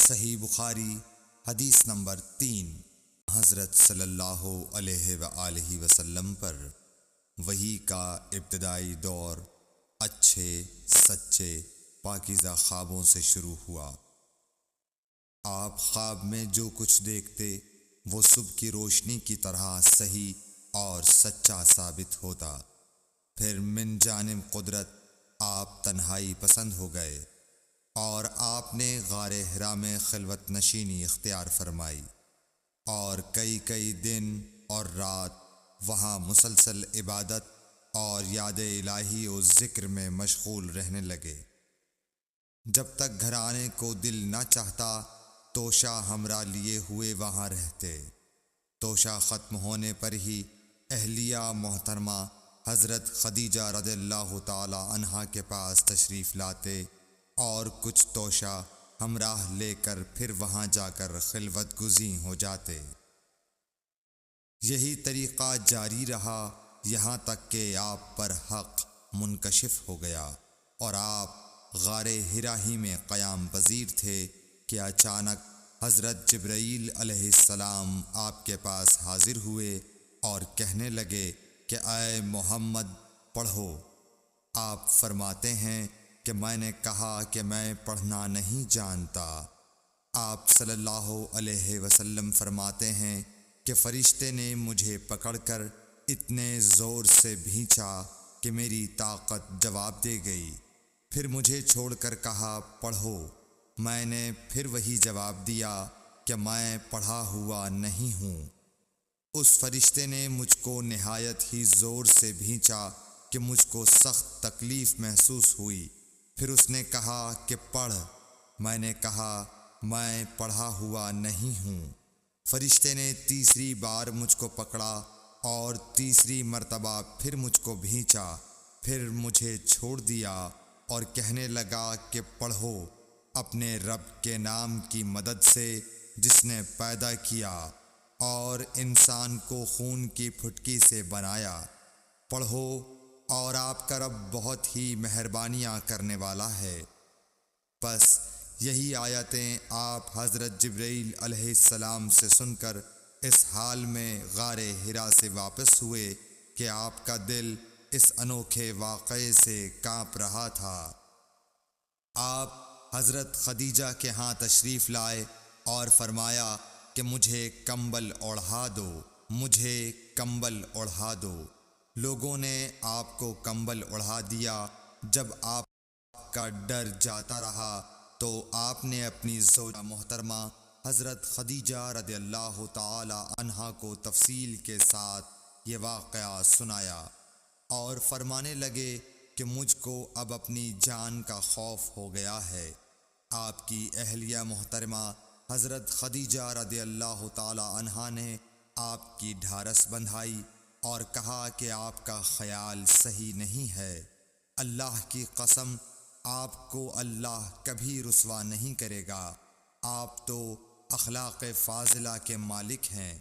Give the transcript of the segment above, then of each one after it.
صحیح بخاری حدیث نمبر 3۔ حضرت صلی اللہ علیہ وآلہ وسلم پر وحی کا ابتدائی دور اچھے سچے پاکیزہ خوابوں سے شروع ہوا۔ آپ خواب میں جو کچھ دیکھتے وہ صبح کی روشنی کی طرح صحیح اور سچا ثابت ہوتا۔ پھر من جانب قدرت آپ تنہائی پسند ہو گئے اور آپ نے غار حرا میں خلوت نشینی اختیار فرمائی اور کئی دن اور رات وہاں مسلسل عبادت اور یاد الہی و ذکر میں مشغول رہنے لگے۔ جب تک گھر آنے کو دل نہ چاہتا توشہ ہمراہ لیے ہوئے وہاں رہتے۔ توشہ ختم ہونے پر ہی اہلیہ محترمہ حضرت خدیجہ رضی اللہ تعالی عنہا کے پاس تشریف لاتے اور کچھ توشہ ہمراہ لے کر پھر وہاں جا کر خلوت گزین ہو جاتے۔ یہی طریقہ جاری رہا یہاں تک کہ آپ پر حق منکشف ہو گیا اور آپ غار حرا ہی میں قیام پذیر تھے کہ اچانک حضرت جبرائیل علیہ السلام آپ کے پاس حاضر ہوئے اور کہنے لگے کہ اے محمد پڑھو۔ آپ فرماتے ہیں کہ میں نے کہا کہ میں پڑھنا نہیں جانتا۔ آپ صلی اللہ علیہ وسلم فرماتے ہیں کہ فرشتے نے مجھے پکڑ کر اتنے زور سے بھینچا کہ میری طاقت جواب دے گئی۔ پھر مجھے چھوڑ کر کہا پڑھو۔ میں نے پھر وہی جواب دیا کہ میں پڑھا ہوا نہیں ہوں۔ اس فرشتے نے مجھ کو نہایت ہی زور سے بھینچا کہ مجھ کو سخت تکلیف محسوس ہوئی۔ پھر اس نے کہا کہ پڑھ۔ میں نے کہا میں پڑھا ہوا نہیں ہوں۔ فرشتے نے تیسری بار مجھ کو پکڑا اور تیسری مرتبہ پھر مجھ کو بھینچا۔ پھر مجھے چھوڑ دیا اور کہنے لگا کہ پڑھو اپنے رب کے نام کی مدد سے جس نے پیدا کیا اور انسان کو خون کی پھٹکی سے بنایا۔ پڑھو اور آپ کا رب بہت ہی مہربانیاں کرنے والا ہے۔ بس یہی آیتیں آپ حضرت جبرائیل علیہ السلام سے سن کر اس حال میں غار حرا سے واپس ہوئے کہ آپ کا دل اس انوکھے واقعے سے کانپ رہا تھا۔ آپ حضرت خدیجہ کے ہاں تشریف لائے اور فرمایا کہ مجھے کمبل اوڑھا دو، مجھے کمبل اوڑھا دو۔ لوگوں نے آپ کو کمبل اوڑھا دیا۔ جب آپ کا ڈر جاتا رہا تو آپ نے اپنی زوجہ محترمہ حضرت خدیجہ رضی اللہ تعالی عنہا کو تفصیل کے ساتھ یہ واقعہ سنایا اور فرمانے لگے کہ مجھ کو اب اپنی جان کا خوف ہو گیا ہے۔ آپ کی اہلیہ محترمہ حضرت خدیجہ رضی اللہ تعالی عنہا نے آپ کی ڈھارس بندھائی اور کہا کہ آپ کا خیال صحیح نہیں ہے۔ اللہ کی قسم آپ کو اللہ کبھی رسوا نہیں کرے گا۔ آپ تو اخلاق فاضلہ کے مالک ہیں۔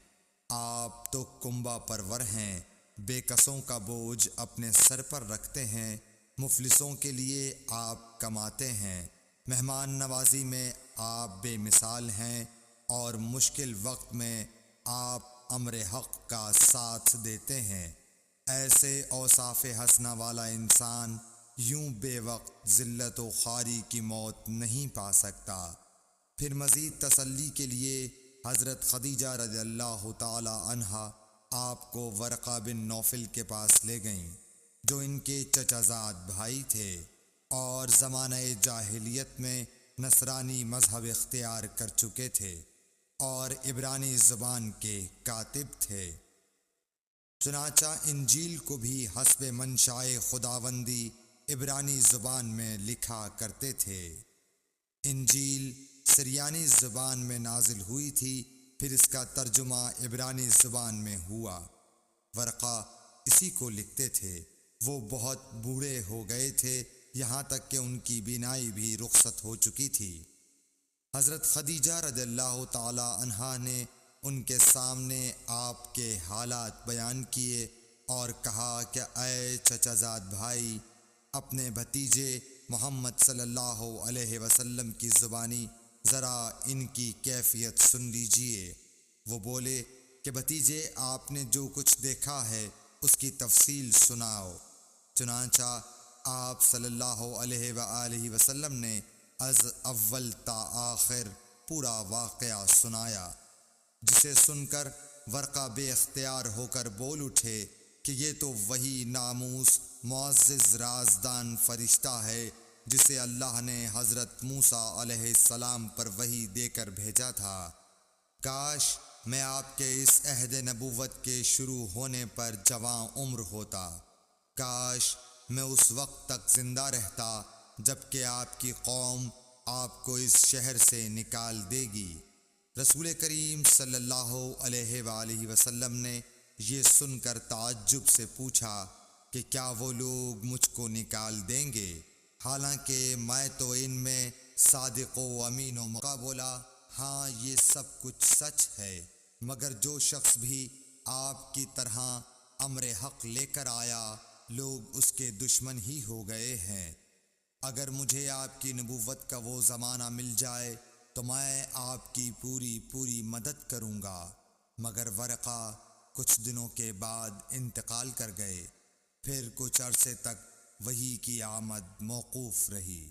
آپ تو کنبہ پرور ہیں، بے کسوں کا بوجھ اپنے سر پر رکھتے ہیں، مفلسوں کے لیے آپ کماتے ہیں، مہمان نوازی میں آپ بے مثال ہیں اور مشکل وقت میں آپ امر حق کا ساتھ دیتے ہیں۔ ایسے اوصاف حسنہ والا انسان یوں بے وقت ذلت و خواری کی موت نہیں پا سکتا۔ پھر مزید تسلی کے لیے حضرت خدیجہ رضی اللہ تعالی عنہا آپ کو ورقہ بن نوفل کے پاس لے گئیں جو ان کے چچا زاد بھائی تھے اور زمانہ جاہلیت میں نصرانی مذہب اختیار کر چکے تھے اور عبرانی زبان کے کاتب تھے۔ چنانچہ انجیل کو بھی حسب منشائے خداوندی عبرانی زبان میں لکھا کرتے تھے۔ انجیل سریانی زبان میں نازل ہوئی تھی، پھر اس کا ترجمہ عبرانی زبان میں ہوا۔ ورقہ اسی کو لکھتے تھے۔ وہ بہت بوڑھے ہو گئے تھے، یہاں تک کہ ان کی بینائی بھی رخصت ہو چکی تھی۔ حضرت خدیجہ رضی اللہ تعالی عنہا نے ان کے سامنے آپ کے حالات بیان کیے اور کہا کہ اے چچا زاد بھائی، اپنے بھتیجے محمد صلی اللہ علیہ وسلم کی زبانی ذرا ان کی کیفیت سن لیجئے۔ وہ بولے کہ بھتیجے آپ نے جو کچھ دیکھا ہے اس کی تفصیل سناؤ۔ چنانچہ آپ صلی اللہ علیہ وآلہ وسلم نے از اول تا آخر پورا واقعہ سنایا، جسے سن کر ورقہ بے اختیار ہو کر بول اٹھے کہ یہ تو وہی ناموس معزز رازدان فرشتہ ہے جسے اللہ نے حضرت موسیٰ علیہ السلام پر وحی دے کر بھیجا تھا۔ کاش میں آپ کے اس عہد نبوت کے شروع ہونے پر جواں عمر ہوتا، کاش میں اس وقت تک زندہ رہتا جب کہ آپ کی قوم آپ کو اس شہر سے نکال دے گی۔ رسول کریم صلی اللہ علیہ وآلہ وسلم نے یہ سن کر تعجب سے پوچھا کہ کیا وہ لوگ مجھ کو نکال دیں گے، حالانکہ میں تو ان میں صادق و امین و مقا بولا ہاں یہ سب کچھ سچ ہے، مگر جو شخص بھی آپ کی طرح امر حق لے کر آیا لوگ اس کے دشمن ہی ہو گئے ہیں۔ اگر مجھے آپ کی نبوت کا وہ زمانہ مل جائے تو میں آپ کی پوری مدد کروں گا، مگر ورقہ کچھ دنوں کے بعد انتقال کر گئے، پھر کچھ عرصے تک وحی کی آمد موقوف رہی۔